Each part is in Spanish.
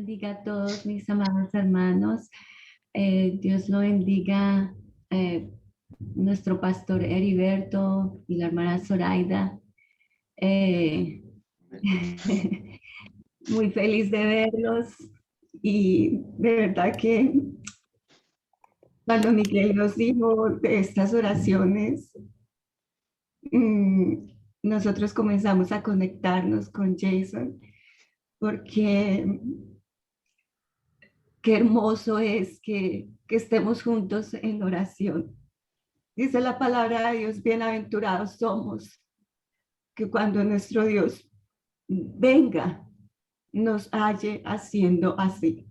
bendiga a todos mis amados hermanos. Dios lo bendiga, nuestro pastor Heriberto y la hermana Zoraida. Eh, Muy feliz de verlos y de verdad que cuando Miguel nos dijo de estas oraciones, mm, nosotros comenzamos a conectarnos con Jason porque qué hermoso es que estemos juntos en oración. Dice la palabra de Dios, bienaventurados somos, que cuando nuestro Dios venga, nos halle haciendo así.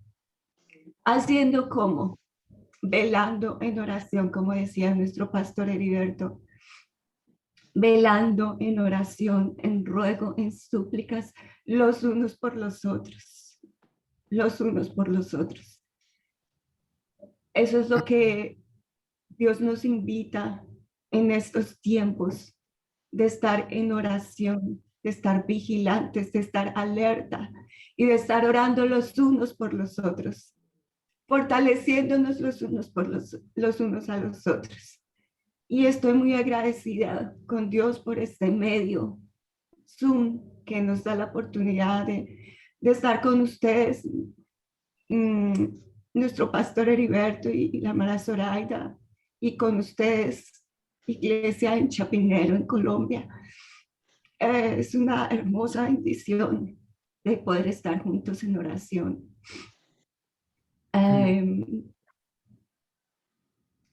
Haciendo como, velando en oración, como decía nuestro pastor Heriberto, velando en oración, en ruego, en súplicas, los unos por los unos por los otros. Eso es lo que Dios nos invita en estos tiempos de estar en oración, de estar vigilantes, de estar alerta y de estar orando los unos por los otros, fortaleciéndonos los unos por los unos a los otros. Y estoy muy agradecida con Dios por este medio, Zoom, que nos da la oportunidad de estar con ustedes, mmm, nuestro pastor Heriberto y la hermana Zoraida, y con ustedes, iglesia en Chapinero, en Colombia. Es una hermosa bendición de poder estar juntos en oración.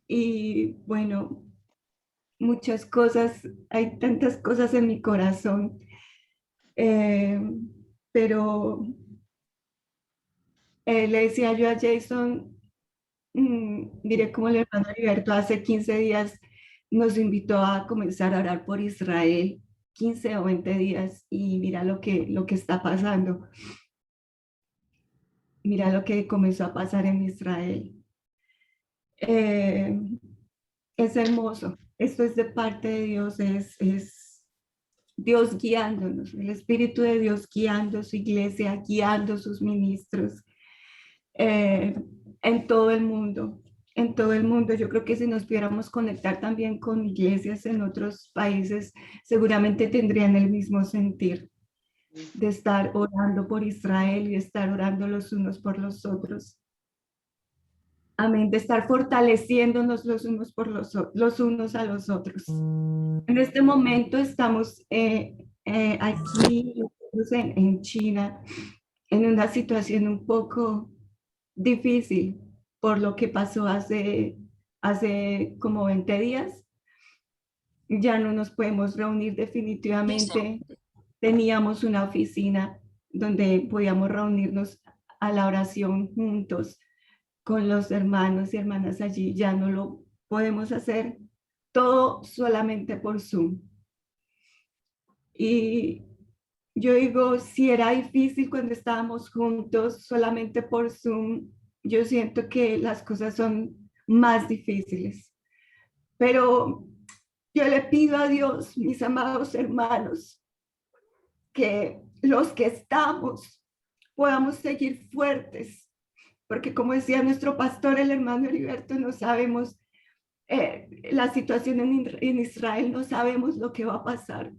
Y bueno, muchas cosas, hay tantas cosas en mi corazón, eh, pero le decía yo a Jason, mire cómo el hermano Heriberto hace 15 días nos invitó a comenzar a orar por Israel, 15 o 20 días, y mira lo que está pasando. Mira lo que comenzó a pasar en Israel. Eh, es hermoso. Esto es de parte de Dios, es Dios guiándonos, el Espíritu de Dios guiando su iglesia, guiando sus ministros eh, en todo el mundo. En todo el mundo, yo creo que si nos pudiéramos conectar también con iglesias en otros países, seguramente tendrían el mismo sentir de estar orando por Israel y de estar orando los unos por los otros. Amén, de estar fortaleciéndonos los unos por los unos a los otros. En este momento estamos aquí en China en una situación un poco difícil por lo que pasó hace como 20 días. Ya no nos podemos reunir definitivamente. Teníamos una oficina donde podíamos reunirnos a la oración juntos con los hermanos y hermanas allí. Ya no lo podemos hacer, todo solamente por Zoom. Y yo digo, si era difícil cuando estábamos juntos solamente por Zoom, yo siento que las cosas son más difíciles. Pero yo le pido a Dios, mis amados hermanos, que los que estamos podamos seguir fuertes, porque como decía nuestro pastor, el hermano Heriberto, no sabemos la situación en Israel, no sabemos lo que va a pasar.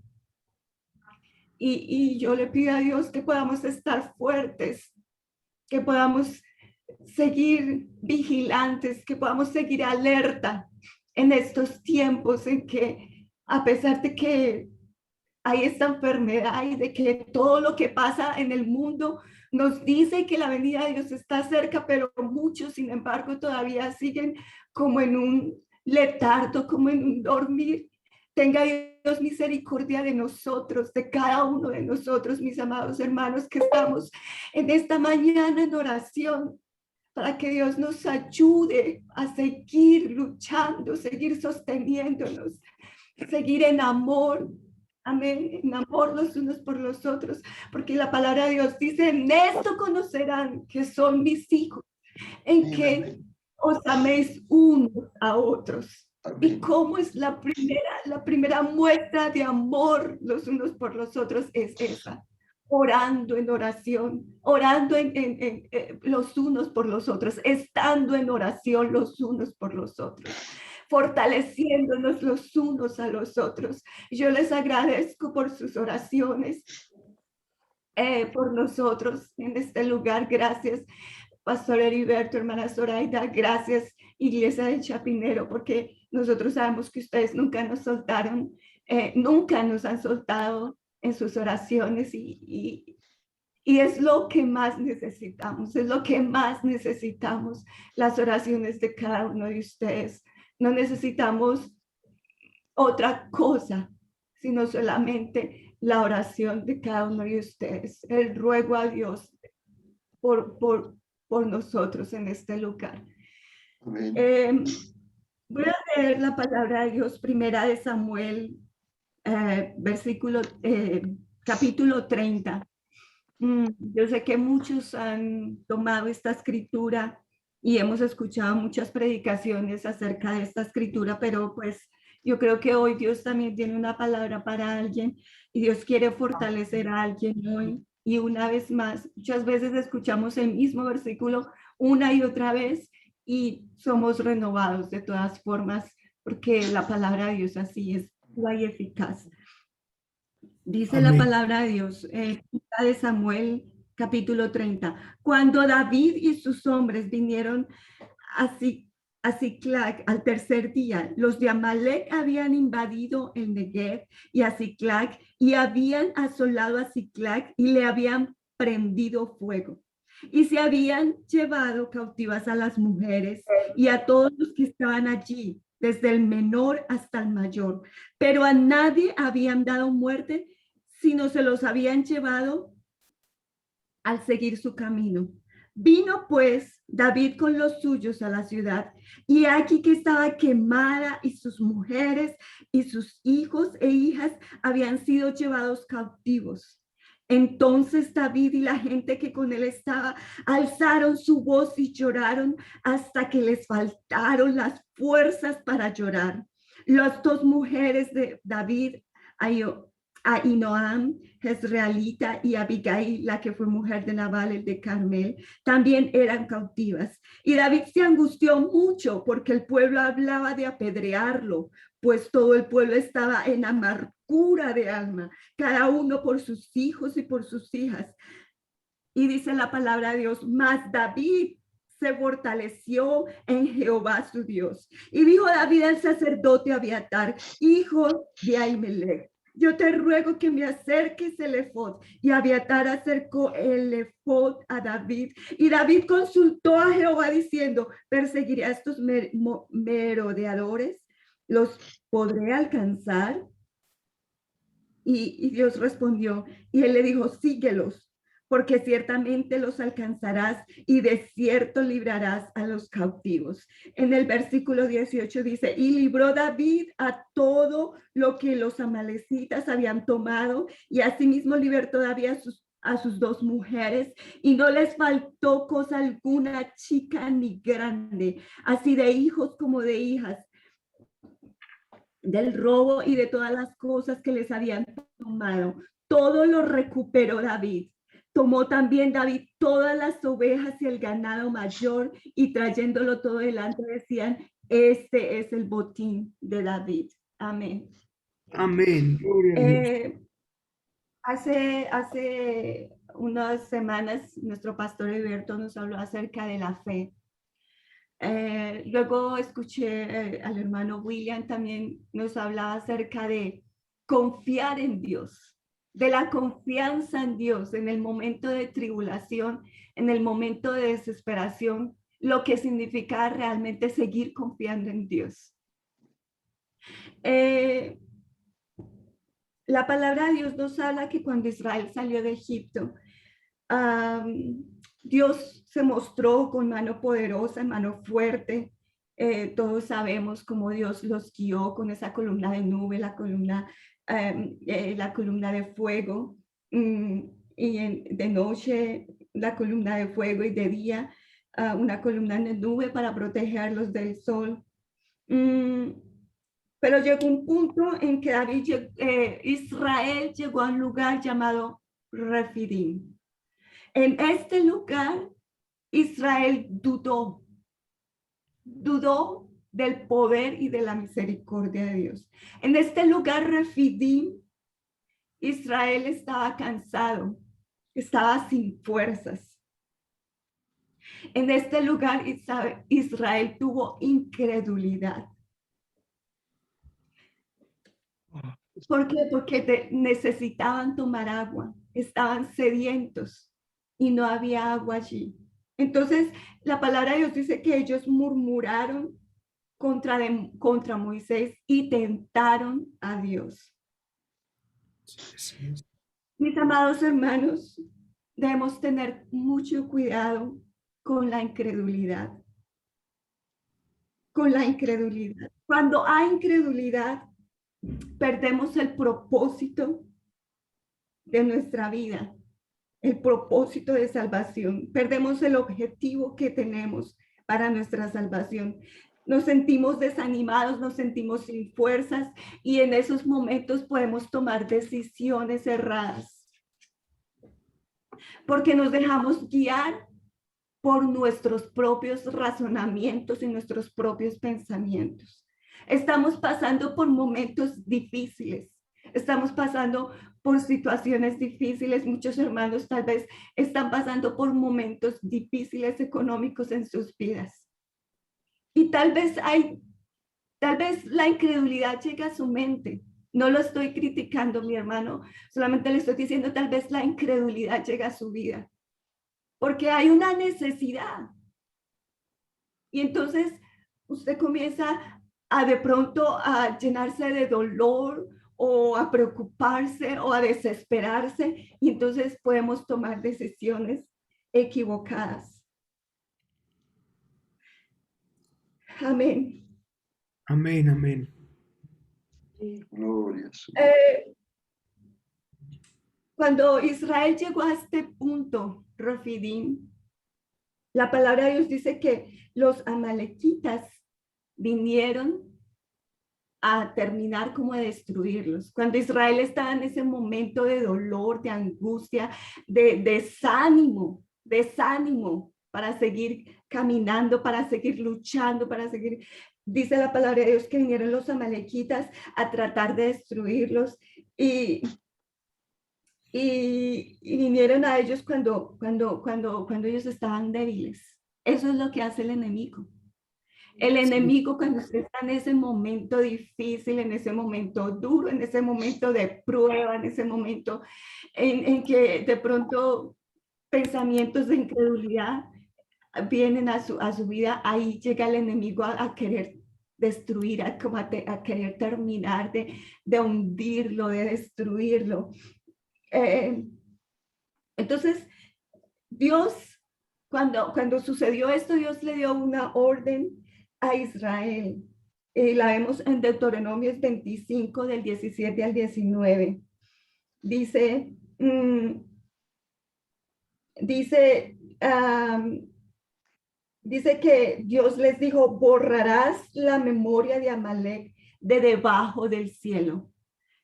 Y yo le pido a Dios que podamos estar fuertes, que podamos seguir vigilantes, que podamos seguir alerta en estos tiempos en que, a pesar de que hay esta enfermedad y de que todo lo que pasa en el mundo nos dice que la venida de Dios está cerca, pero muchos, sin embargo, todavía siguen como en un letargo, como en un dormir. Tenga Dios misericordia de nosotros, de cada uno de nosotros, mis amados hermanos, que estamos en esta mañana en oración, para que Dios nos ayude a seguir luchando, seguir sosteniéndonos, seguir en amor. Amén, en amor los unos por los otros, porque la palabra de Dios dice, en esto conocerán que son mis hijos, en que os améis unos a otros. Y cómo es la primera muestra de amor los unos por los otros es esa, orando en oración, orando los unos por los otros, estando en oración los unos por los otros, fortaleciéndonos los unos a los otros. Yo les agradezco por sus oraciones, por nosotros en este lugar. Gracias, Pastor Heriberto, hermana Zoraida. Gracias, Iglesia del Chapinero, porque nosotros sabemos que ustedes nunca nos soltaron, nunca nos han soltado en sus oraciones y es lo que más necesitamos, es lo que más necesitamos, las oraciones de cada uno de ustedes. No necesitamos otra cosa, sino solamente la oración de cada uno de ustedes. El ruego a Dios por, por, por nosotros en este lugar. Voy a leer la palabra de Dios, primera de Samuel, capítulo 30. Yo sé que muchos han tomado esta escritura y hemos escuchado muchas predicaciones acerca de esta escritura, pero pues yo creo que hoy Dios también tiene una palabra para alguien y Dios quiere fortalecer a alguien hoy. Y una vez más, muchas veces escuchamos el mismo versículo una y otra vez y somos renovados de todas formas, porque la palabra de Dios así es pura y eficaz. Dice Amén. La palabra de Dios, de Samuel, capítulo 30. Cuando David y sus hombres vinieron a Ziklag al tercer día, los de Amalek habían invadido el Negev y a Ziklag y habían asolado a Ziklag y le habían prendido fuego. Y se habían llevado cautivas a las mujeres y a todos los que estaban allí, desde el menor hasta el mayor, pero a nadie habían dado muerte, sino se los habían llevado al seguir su camino. Vino pues David con los suyos a la ciudad, y aquí que estaba quemada, y sus mujeres y sus hijos e hijas habían sido llevados cautivos. Entonces David y la gente que con él estaba alzaron su voz y lloraron hasta que les faltaron las fuerzas para llorar. Las dos mujeres de David, Ahinoam, Jezreelita, y Abigail, la que fue mujer de Nabal, el de Carmel, también eran cautivas. Y David se angustió mucho porque el pueblo hablaba de apedrearlo, pues todo el pueblo estaba en amargura de alma, cada uno por sus hijos y por sus hijas. Y dice la palabra de Dios, mas David se fortaleció en Jehová su Dios. Y dijo David al sacerdote Abiatar, hijo de Ahimelech, yo te ruego que me acerques el efod. Y Abiatar acercó el efod a David. Y David consultó a Jehová diciendo, ¿perseguiré a estos merodeadores? ¿Los podré alcanzar? Y Dios respondió, y él le dijo, síguelos, porque ciertamente los alcanzarás y de cierto librarás a los cautivos. En el versículo 18 dice, y libró David a todo lo que los amalecitas habían tomado, y asimismo libertó David a sus dos mujeres, y no les faltó cosa alguna, chica ni grande, así de hijos como de hijas, del robo y de todas las cosas que les habían tomado. Todo lo recuperó David. Tomó también David todas las ovejas y el ganado mayor, y trayéndolo todo delante decían, este es el botín de David. Amén. Amén. Hace unas semanas nuestro pastor Heriberto nos habló acerca de la fe. Luego escuché al hermano William también nos hablaba acerca de confiar en Dios, de la confianza en Dios en el momento de tribulación, en el momento de desesperación, lo que significa realmente seguir confiando en Dios. La palabra de Dios nos habla que cuando Israel salió de Egipto, Dios se mostró con mano poderosa, mano fuerte. Todos sabemos cómo Dios los guió con esa columna de nube, la columna de fuego, y de noche la columna de fuego y de día una columna de nube para protegerlos del sol. Pero llegó un punto en que Israel llegó a un lugar llamado Refidim. En este lugar, Israel dudó del poder y de la misericordia de Dios. En este lugar, Refidim, Israel estaba cansado, estaba sin fuerzas. En este lugar, Israel tuvo incredulidad. ¿Por qué? Porque necesitaban tomar agua, estaban sedientos y no había agua allí. Entonces, la palabra de Dios dice que ellos murmuraron contra Moisés y tentaron a Dios. Mis amados hermanos, debemos tener mucho cuidado con la incredulidad. Con la incredulidad. Cuando hay incredulidad, perdemos el propósito de nuestra vida, el propósito de salvación. Perdemos el objetivo que tenemos para nuestra salvación. Nos sentimos desanimados, nos sentimos sin fuerzas y en esos momentos podemos tomar decisiones erradas porque nos dejamos guiar por nuestros propios razonamientos y nuestros propios pensamientos. Estamos pasando por momentos difíciles, estamos pasando por situaciones difíciles. Muchos hermanos tal vez están pasando por momentos difíciles económicos en sus vidas. Y tal vez la incredulidad llega a su mente. No lo estoy criticando, mi hermano, solamente le estoy diciendo, tal vez la incredulidad llega a su vida, porque hay una necesidad. Y entonces usted comienza a de pronto a llenarse de dolor o a preocuparse o a desesperarse y entonces podemos tomar decisiones equivocadas. Amén. Amén, amén. Gloria. Cuando Israel llegó a este punto, Refidim, la palabra de Dios dice que los amalequitas vinieron a terminar como de destruirlos. Cuando Israel estaba en ese momento de dolor, de angustia, de desánimo para seguir caminando, para seguir luchando, para seguir, dice la palabra de Dios que vinieron los amalequitas a tratar de destruirlos y vinieron a ellos cuando ellos estaban débiles. Eso es lo que hace el enemigo. El enemigo cuando usted está en ese momento difícil, en ese momento duro, en ese momento de prueba, en ese momento en que de pronto pensamientos de incredulidad vienen a su vida, ahí llega el enemigo a querer destruir, a querer terminar de hundirlo, de destruirlo. Entonces, Dios, cuando sucedió esto, Dios le dio una orden a Israel. La vemos en Deuteronomios 25, del 17 al 19. Dice, dice que Dios les dijo, borrarás la memoria de Amalek de debajo del cielo.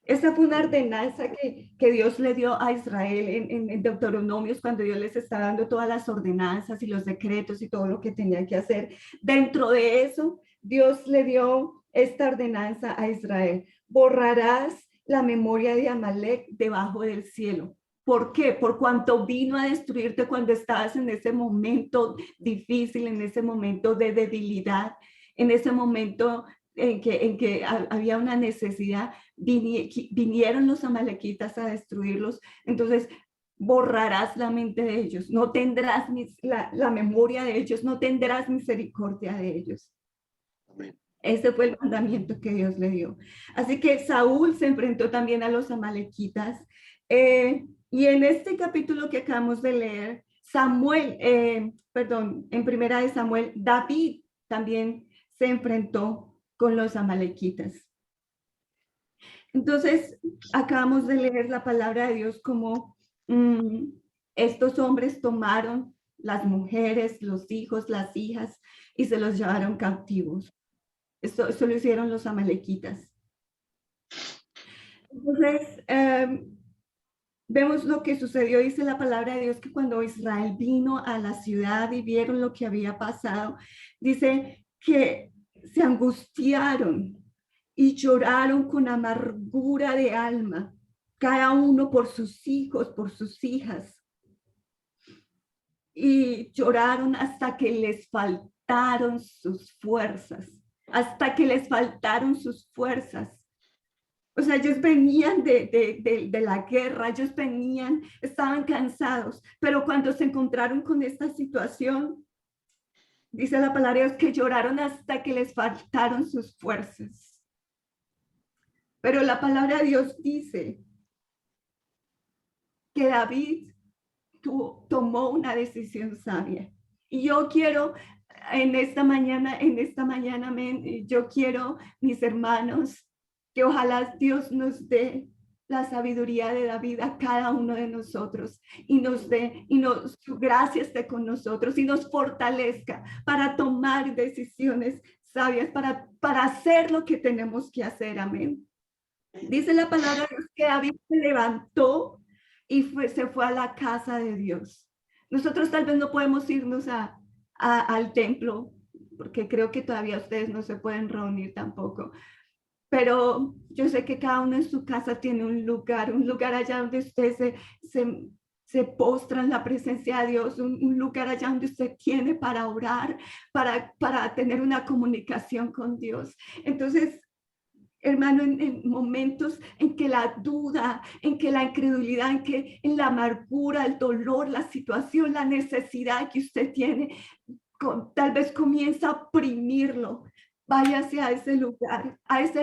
Esa fue una ordenanza que Dios le dio a Israel en Deuteronomios cuando Dios les estaba dando todas las ordenanzas y los decretos y todo lo que tenía que hacer. Dentro de eso, Dios le dio esta ordenanza a Israel. Borrarás la memoria de Amalek debajo del cielo. ¿Por qué? Por cuanto vino a destruirte cuando estabas en ese momento difícil, en ese momento de debilidad, en ese momento en que había una necesidad, vinieron los amalequitas a destruirlos. Entonces borrarás la mente de ellos, no tendrás la memoria de ellos, no tendrás misericordia de ellos. Amén. Ese fue el mandamiento que Dios le dio. Así que Saúl se enfrentó también a los amalequitas. Y en este capítulo que acabamos de leer, en primera de Samuel, David también se enfrentó con los amalequitas. Entonces, acabamos de leer la palabra de Dios como estos hombres tomaron las mujeres, los hijos, las hijas y se los llevaron cautivos. Eso lo hicieron los amalequitas. Entonces, vemos lo que sucedió, dice la palabra de Dios, que cuando Israel vino a la ciudad y vieron lo que había pasado, dice que se angustiaron y lloraron con amargura de alma, cada uno por sus hijos, por sus hijas, y lloraron hasta que les faltaron sus fuerzas, hasta que les faltaron sus fuerzas. O sea, ellos venían de la guerra, ellos venían, estaban cansados, pero cuando se encontraron con esta situación, dice la palabra de Dios que lloraron hasta que les faltaron sus fuerzas. Pero la palabra de Dios dice que David tomó una decisión sabia. Y yo quiero en esta mañana, yo quiero, mis hermanos, que ojalá Dios nos dé la sabiduría de David a cada uno de nosotros y su gracia esté con nosotros y nos fortalezca para tomar decisiones sabias, para hacer lo que tenemos que hacer. Amén. Dice la palabra de Dios que David se levantó y se fue a la casa de Dios. Nosotros tal vez no podemos irnos al templo, porque creo que todavía ustedes no se pueden reunir tampoco. Pero yo sé que cada uno en su casa tiene un lugar allá donde usted se postra en la presencia de Dios, un lugar allá donde usted tiene para orar, para tener una comunicación con Dios. Entonces, hermano, en momentos en que la duda, en que la incredulidad, en la amargura, el dolor, la situación, la necesidad que usted tiene, tal vez comienza a oprimirlo, váyase a ese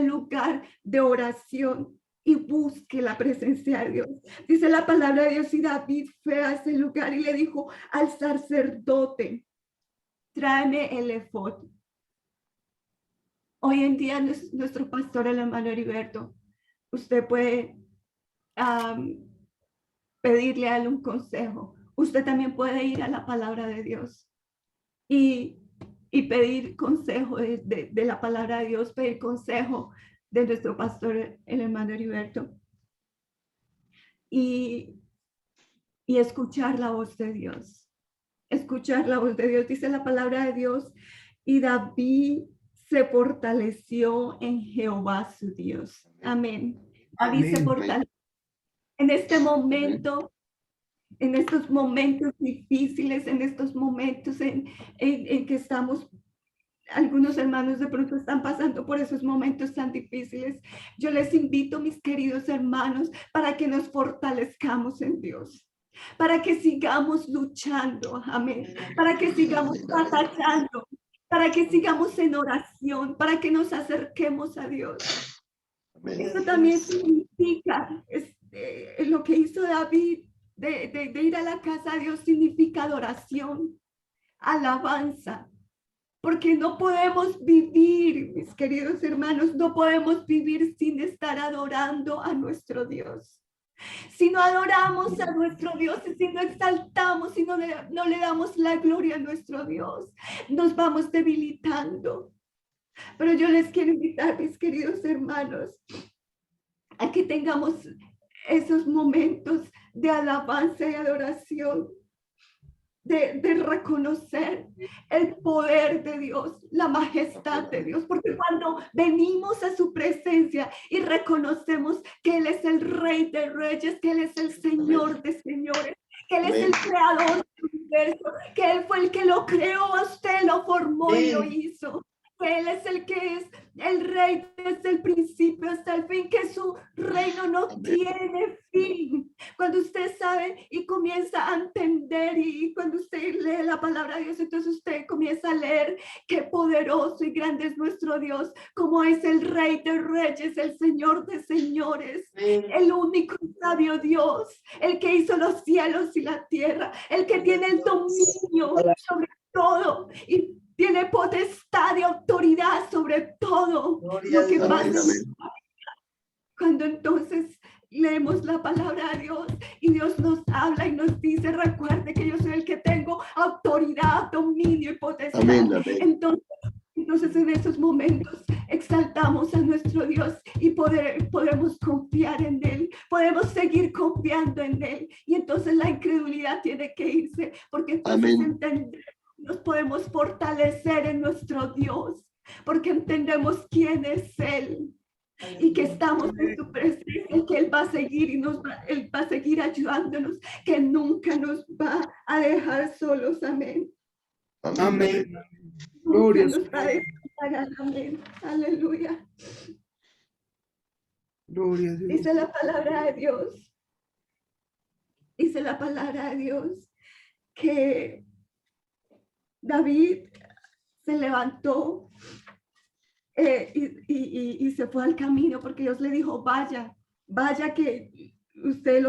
lugar de oración y busque la presencia de Dios. Dice la palabra de Dios, y David fue a ese lugar y le dijo al sacerdote, tráeme el efod. Hoy en día nuestro pastor, el hermano Heriberto, usted puede pedirle a él un consejo. Usted también puede ir a la palabra de Dios y pedir consejo de la palabra de Dios, pedir consejo de nuestro pastor, el hermano Heriberto, y escuchar la voz de Dios. Escuchar la voz de Dios. Dice la palabra de Dios, y David se fortaleció en Jehová su Dios. Amén. David se fortaleció en este momento, en estos momentos difíciles, en estos momentos en que estamos. Algunos hermanos de pronto están pasando por esos momentos tan difíciles. Yo les invito, mis queridos hermanos, para que nos fortalezcamos en Dios, para que sigamos luchando, amén, para que sigamos batallando, para que sigamos en oración, para que nos acerquemos a Dios. Eso también significa, lo que hizo David de ir a la casa de Dios, significa adoración, alabanza. Porque no podemos vivir, mis queridos hermanos, no podemos vivir sin estar adorando a nuestro Dios. Si no adoramos a nuestro Dios y si no exaltamos y no le damos la gloria a nuestro Dios, nos vamos debilitando. Pero yo les quiero invitar, mis queridos hermanos, a que tengamos esos momentos de alabanza y adoración. De reconocer el poder de Dios, la majestad de Dios, porque cuando venimos a su presencia y reconocemos que Él es el Rey de Reyes, que Él es el Señor de Señores, que Él es el creador del universo, que Él fue el que lo creó a usted, lo formó y lo hizo, que Él es el que es el Rey desde el principio hasta el fin, que su reino no tiene fin. Cuando usted sabe y comienza a entender, y cuando usted lee la palabra de Dios, entonces usted comienza a leer qué poderoso y grande es nuestro Dios, como es el Rey de Reyes, el Señor de Señores, el único sabio Dios, el que hizo los cielos y la tierra, el que tiene el dominio sobre todo y tiene potestad y autoridad sobre todo lo que pasa. Cuando entonces leemos la palabra de Dios y Dios nos habla y nos dice, recuerde que yo soy el que tengo autoridad, dominio y potestad. Amén. Entonces en esos momentos exaltamos a nuestro Dios y podemos confiar en Él, podemos seguir confiando en Él. Y entonces la incredulidad tiene que irse, porque entonces nos podemos fortalecer en nuestro Dios, porque entendemos quién es Él. Y que estamos en su presencia, que Él va a seguir y Él va a seguir ayudándonos, que nunca nos va a dejar solos. Amén. Amén. Gloria nos va a dejar. Amén. Aleluya. Gloria a Dios. Dice la palabra de Dios. Dice la palabra de Dios que David se levantó y se fue al camino porque Dios le dijo, vaya que usted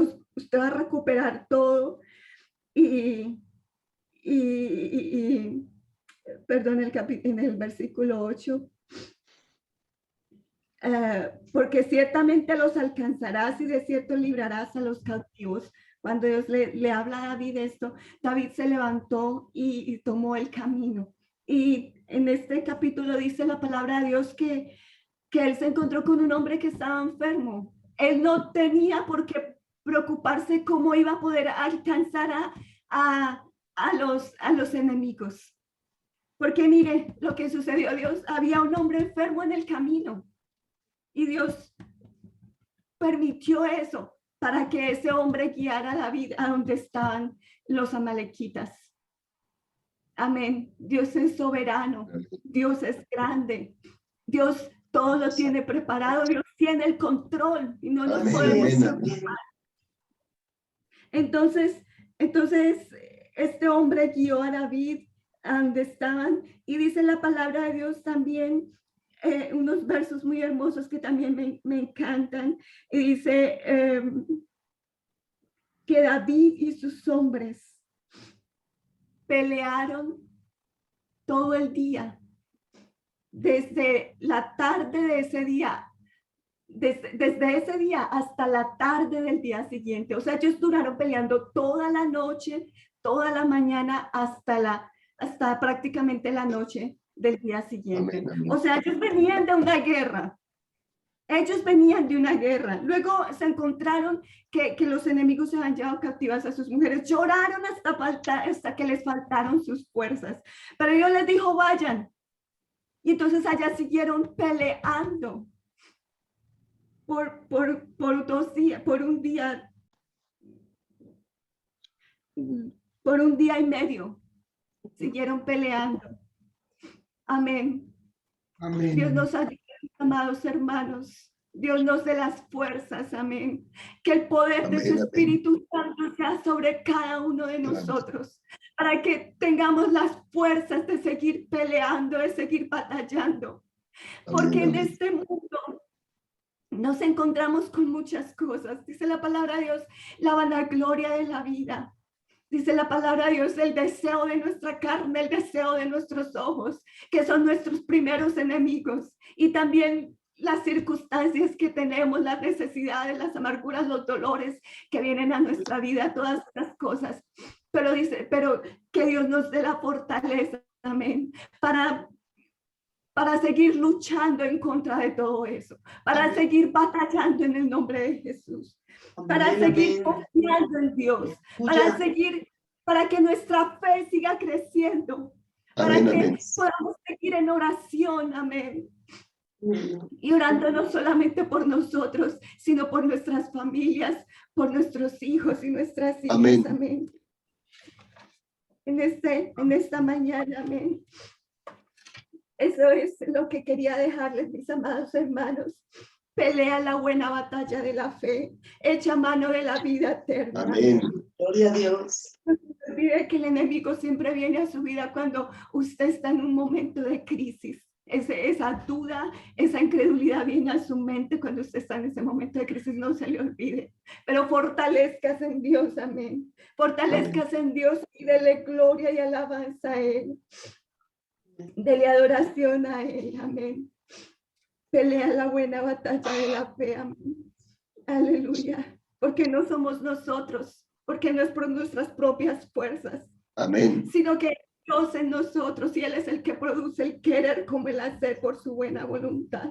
va a recuperar todo perdón, en el versículo 8, porque ciertamente los alcanzarás y de cierto librarás a los cautivos. Cuando Dios le habla a David esto, David se levantó y tomó el camino. Y en este capítulo dice la palabra de Dios que él se encontró con un hombre que estaba enfermo. Él no tenía por qué preocuparse cómo iba a poder alcanzar a los enemigos. Porque mire lo que sucedió. Dios, había un hombre enfermo en el camino y Dios permitió eso para que ese hombre guiara a David a donde estaban los amalequitas. Amén. Dios es soberano, Dios es grande, Dios todo lo tiene preparado, Dios tiene el control y no nos podemos preocupar. Entonces, este hombre guió a David a donde estaban y dice la palabra de Dios también, unos versos muy hermosos que también me encantan. Y dice que David y sus hombres pelearon todo el día, desde la tarde de ese día, desde ese día hasta la tarde del día siguiente. O sea, ellos duraron peleando toda la noche, toda la mañana, hasta prácticamente la noche del día siguiente. Amén, amén. O sea, ellos venían de una guerra. Luego se encontraron que los enemigos se habían llevado cautivas a sus mujeres. Lloraron hasta que les faltaron sus fuerzas. Pero Dios les dijo, vayan. Y entonces allá siguieron peleando por 2 días, por un día y medio. Siguieron peleando. Amén. Amén. Dios nos ayude, amados hermanos. Dios nos dé las fuerzas, amén. Que el poder de su Espíritu Santo sea sobre cada uno de nosotros, para que tengamos las fuerzas de seguir peleando, de seguir batallando. Porque en este mundo nos encontramos con muchas cosas. Dice la palabra de Dios, la vanagloria de la vida. Dice la palabra de Dios, el deseo de nuestra carne, el deseo de nuestros ojos, que son nuestros primeros enemigos. Y también las circunstancias que tenemos, las necesidades, las amarguras, los dolores que vienen a nuestra vida, todas estas cosas. Pero que Dios nos dé la fortaleza, amén, para seguir luchando en contra de todo eso, para seguir batallando en el nombre de Jesús. Para seguir confiando en Dios, para que nuestra fe siga creciendo, para que podamos seguir en oración, amén. Y orando no solamente por nosotros, sino por nuestras familias, por nuestros hijos y nuestras hijas, amén. En esta mañana, amén. Eso es lo que quería dejarles, mis amados hermanos. Pelea la buena batalla de la fe, echa mano de la vida eterna. Amén. Gloria a Dios. No se olvide que el enemigo siempre viene a su vida cuando usted está en un momento de crisis. Esa duda, esa incredulidad viene a su mente cuando usted está en ese momento de crisis, no se le olvide. Pero fortalezcas en Dios, amén. Fortalezcas en Dios y dele gloria y alabanza a Él. Dele adoración a Él, amén. Pelea la buena batalla de la fe, amén. Aleluya. Porque no somos nosotros, porque no es por nuestras propias fuerzas, Amén. sino que Dios en nosotros y Él es el que produce el querer como el hacer por su buena voluntad.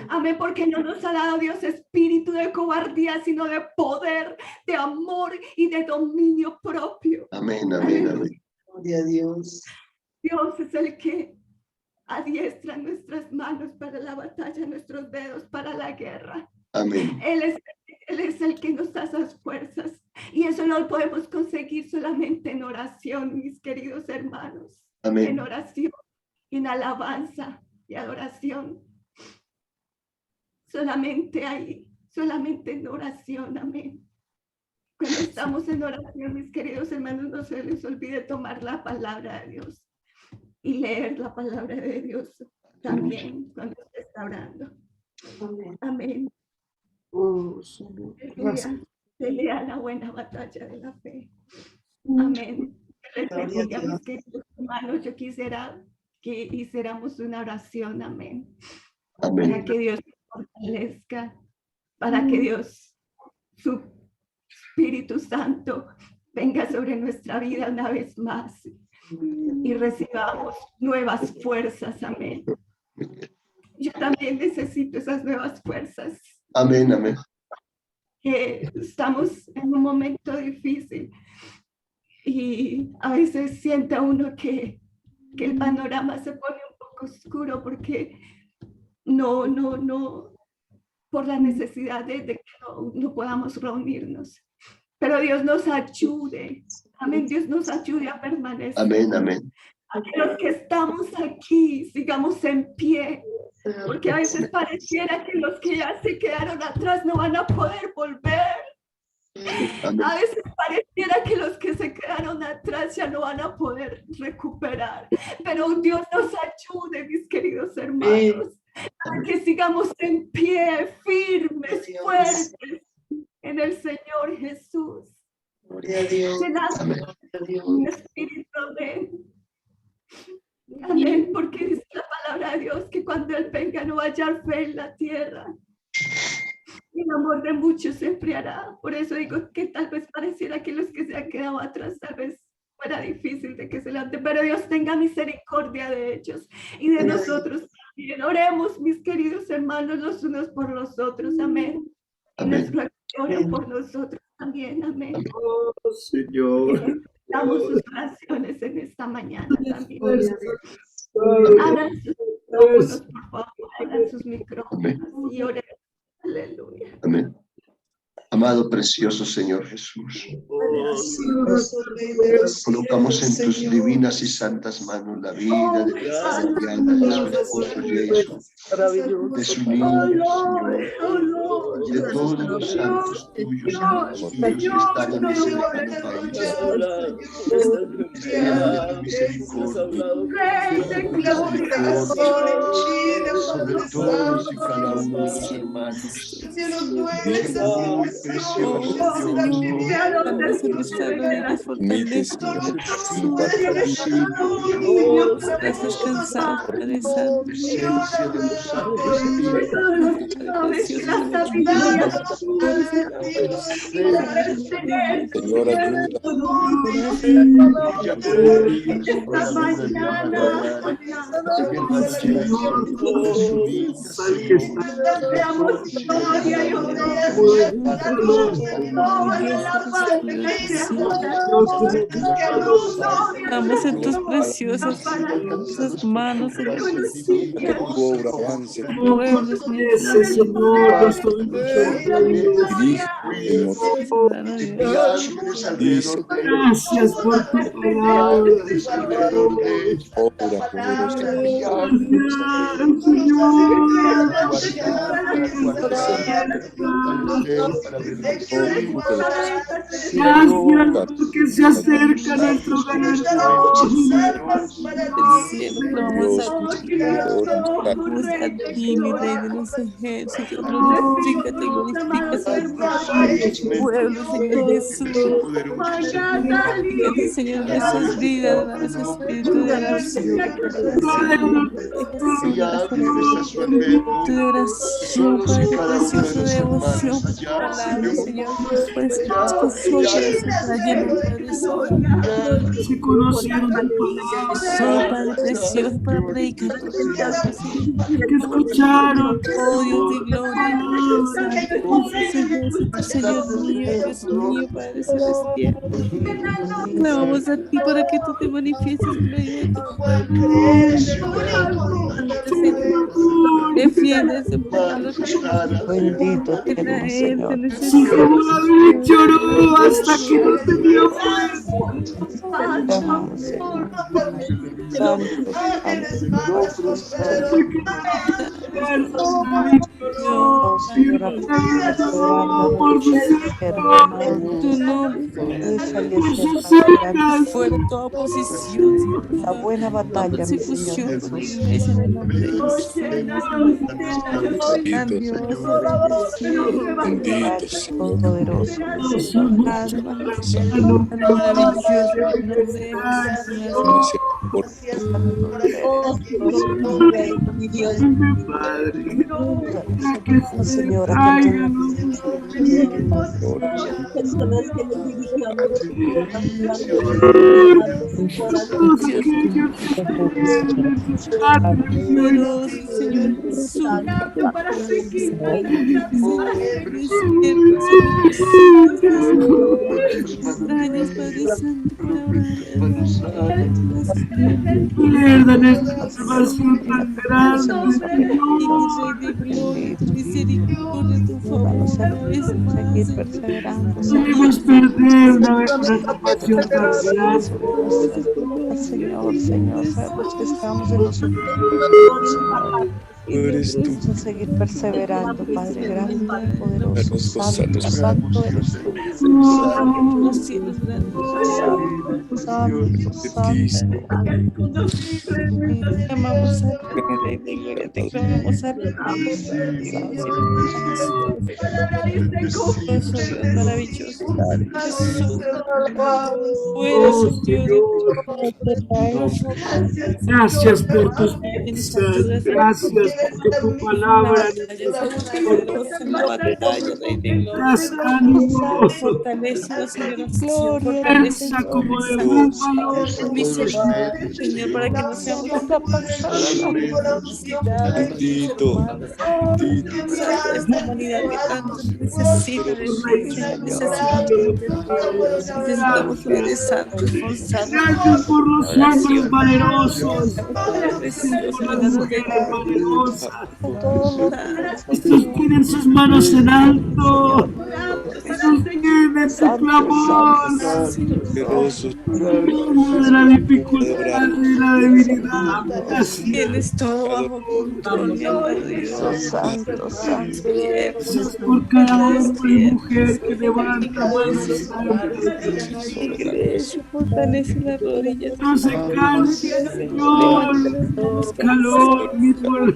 Amén, porque no nos ha dado Dios espíritu de cobardía, sino de poder, de amor y de dominio propio. Amén, amén, amén. Gloria a Dios. Dios es el que adiestra nuestras manos para la batalla, nuestros dedos para la guerra. Amén. Él es el que nos da esas fuerzas y eso lo podemos conseguir solamente en oración, mis queridos hermanos. Amén. En oración, en alabanza y adoración. Solamente ahí, solamente en oración, amén. Cuando estamos en oración, mis queridos hermanos, no se les olvide tomar la palabra de Dios y leer la palabra de Dios también cuando se está orando. Amén. Amén. Oh, Señor. Gracias. Pelea la buena batalla de la fe. Amén. Les bendiga, mis queridos hermanos. Yo quisiera que hiciéramos una oración, amén. Para Amén. que Dios nos fortalezca, para que Dios, su Espíritu Santo, venga sobre nuestra vida una vez más y recibamos nuevas fuerzas, amén. Yo también necesito esas nuevas fuerzas. Amén, amén. Estamos en un momento difícil y a veces siente uno que el panorama se pone un poco oscuro porque no, por la necesidad de que no podamos reunirnos. Pero Dios nos ayude. Amén. Dios nos ayude a permanecer. Amén, amén. A que los que estamos aquí sigamos en pie. Porque a veces pareciera que los que ya se quedaron atrás no van a poder volver. Amén. A veces pareciera que los que se quedaron atrás ya no van a poder recuperar. Pero Dios nos ayude, mis queridos hermanos, a que sigamos en pie, firmes, fuertes en el Señor Jesús. Gloria a Dios. Llenados Amén. Gloria a con Dios. Espíritu, amén. Amén, porque dice la palabra de Dios que cuando Él venga no va a hallar fe en la tierra. Y el amor de muchos se enfriará. Por eso digo que tal vez pareciera que los que se han quedado atrás tal vez fuera difícil de que se levanten, pero Dios tenga misericordia de ellos y de nosotros también. Oremos, mis queridos hermanos, los unos por los otros, amén. Y Amén. nuestro oren por nosotros también, amén. Oh, Señor. Damos sus oraciones en esta mañana también. Gloria a Dios. Abran sus micrófonos, por favor, abran sus micrófonos y oren. Aleluya. Amén. Amado, precioso Señor Jesús, colocamos en tus divinas y santas manos la vida de Diana, de su esposo Jason, de su niño, Señor, y de todos los santos tuyos, amados tuyos, que están en ese lejano país. Señor, de tu misericordia, sobre todos y cada uno de los hermanos. Muy precioso Gracias, cansado, Padre Santo. presencia de los santos espíritus. Señor, Estamos en tus preciosas manos, Señor. Pueblos, Gracias por tu palabra. Gracias porque se acerca nuestro ganador. Vamos a ti, mi Rey de los ejércitos. Glorifícate, glorifícate. Pueblo, Señor Jesús. Glorifícate, Señor, nuestras vidas. Danos espíritu de oración. Tu de oración, Padre precioso, de devoción por tu palabra, Señor. Por este esposo, está lleno, Padre Santo. se conocieron de Soy Padre precioso para predicar tu palabra, Señor. que escucharon. Oh Dios de gloria, Padre Santo, tus ejércitos, Señor mío, Dios mío, Padre celestial. Clamamos a ti para que tú te manifiestes en medio de tu pueblo. Defiende a ese pueblo. Bendito te amo, Israel te Señor. necesita. Como David lloró hasta que no tenía fuerza. Te amamos, Señor. Santo, santo. David lloró. Oh, Señor, perseverando Por sus hermano. Tu nombre Por sus perseverando. fuera toda oposición, Señor. La buena Toda batalla, mi persecución Señor. por tu iglesia en el nombre de Jesús. Grandioso, bendecido, Padre Todopoderoso. tan maravilloso, en el nombre de Jesús. Oh, Señor, a quien Poderoso Señor Jesús. Extrañas, Padre Santo, para pierdan esta salvación tan grande. y mi Rey de gloria, tu misericordia, tu favor, una vez más, seguir Señor. perseverando, No debemos perder una vez una salvación tan grande. Señor, Señor, sabemos que estamos en los últimos. Vamos a seguir perseverando, Padre grande, poderoso, santo, santo eres tú. Los cielos grandes. Santo, santo. Te amamos a ti, Rey de gloria, te clamamos a ti. Dios maravilloso. Jesús, tú eres un Dios. Gracias por tus promesas. Gracias porque tu palabra En la batalla, Rey de gloria. das ánimo. Fortalece, Señor, Fuerza como de búfalo. misericordia, Señor, para que no seamos Bendito. esta humanidad que tanto necesita de ti, Señor, necesitamos Padre Santo, esforzarnos, Gracias por los hombres valerosos. precioso, Por las llenos de mujeres valerosas. Todos Que sostienen sus manos en alto. Que sostienen su clamor. Poderoso. De la dificultad y la debilidad. Así tienes todo bajo control, mi amado Dios. santo, santo. es por cada hombre y mujer que levanta manos altas. Iglesia, fortalece las rodillas. No se canse, Señor. Calor ni por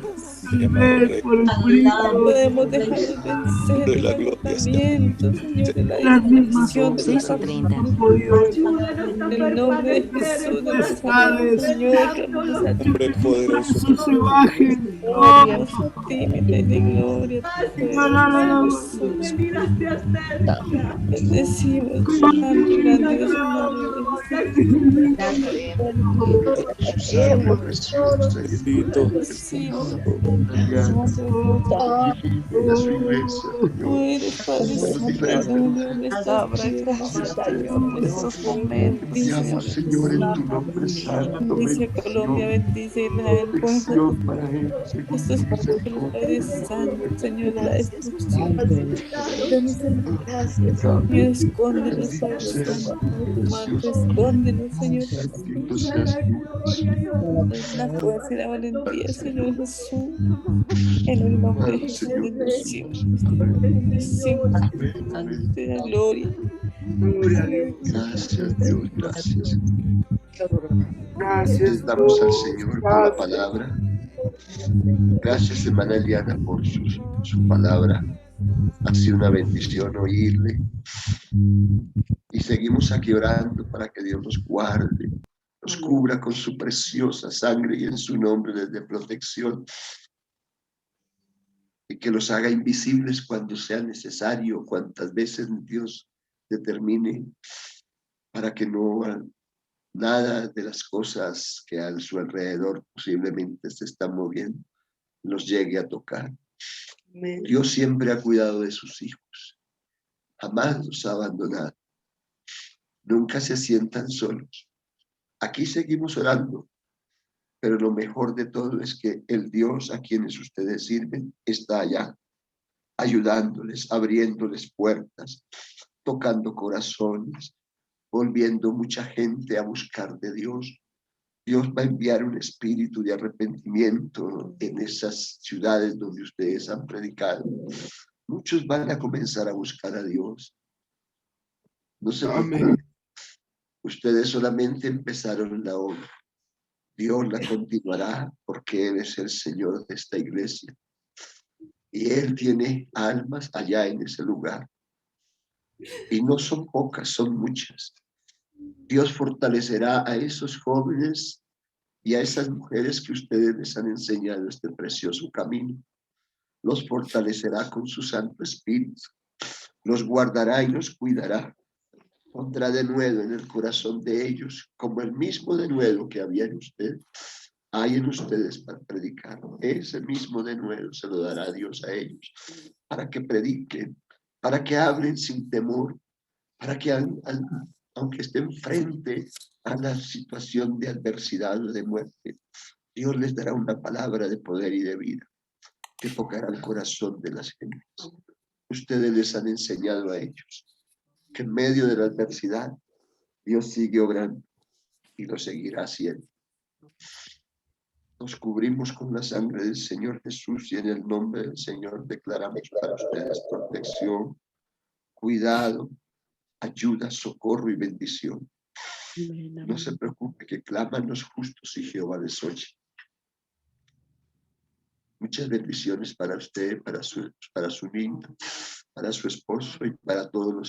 el ver, por el frío. Podemos dejarnos vencer De del la gloria, agotamiento, Señor, de la Las mismas desconexión, de la 6:30. han podido en el nombre de Jesús, de Nazaret, Señor, clamamos a ti, Hombre poderoso. eso se bajen. clamamos a ti, mi Rey de gloria, Jesús. Bendecimos, Santo y grandioso nombre Bendito. de Jesús. Tú eres Padre Santo, Palabra, gracias, Señor, en estos momentos. Señor, en tu nombre santo. bendice Colombia, bendice Israel, Bendición para él, estos pueblos, Padre Santo, Señor, de la destrucción. Danos Señor, escóndenos, Padre Santo, como tu manto, escóndenos, Señor Jesús. Bendito seas tú. La fuerza y la valentía, Señor Jesús. En el nombre de Jesús, bendecimos. Bendecimos. Te da gloria. Gracias, Dios, gracias. Gracias, Damos al Dios. Señor por la palabra. Gracias, hermana Eliana, por su palabra. Ha sido una bendición oírle. Y seguimos aquí orando para que Dios nos guarde, nos cubra con su preciosa sangre y en su nombre les dé protección. Y que los haga invisibles cuando sea necesario, cuantas veces Dios determine para que no nada de las cosas que a su alrededor posiblemente se están moviendo los llegue a tocar. Amén. Dios siempre ha cuidado de sus hijos, jamás los ha abandonado, nunca se sientan solos. Aquí seguimos orando, pero lo mejor de todo es que el Dios a quienes ustedes sirven está allá, ayudándoles, abriéndoles puertas, tocando corazones, volviendo mucha gente a buscar de Dios. Dios va a enviar un espíritu de arrepentimiento en esas ciudades donde ustedes han predicado. Muchos van a comenzar a buscar a Dios. No se preocupen. Ustedes solamente empezaron la obra. Dios la continuará porque Él es el Señor de esta iglesia. Y Él tiene almas allá en ese lugar. Y no son pocas, son muchas. Dios fortalecerá a esos jóvenes y a esas mujeres que ustedes les han enseñado este precioso camino. Los fortalecerá con su Santo Espíritu. Los guardará y los cuidará. Pondrá denuedo en el corazón de ellos, como el mismo denuedo que había en ustedes. Hay en ustedes para predicar. Ese mismo denuedo se lo dará Dios a ellos, para que prediquen, para que hablen sin temor, para que aunque estén frente a la situación de adversidad o de muerte, Dios les dará una palabra de poder y de vida que tocará el corazón de las gentes. Ustedes les han enseñado a ellos que en medio de la adversidad Dios sigue obrando y lo seguirá haciendo. Nos cubrimos con la sangre del Señor Jesús y en el nombre del Señor declaramos para ustedes protección, cuidado, ayuda, socorro y bendición. No se preocupe, que claman los justos y Jehová les oye. Muchas bendiciones para usted, para su niño, para su esposo y para todos los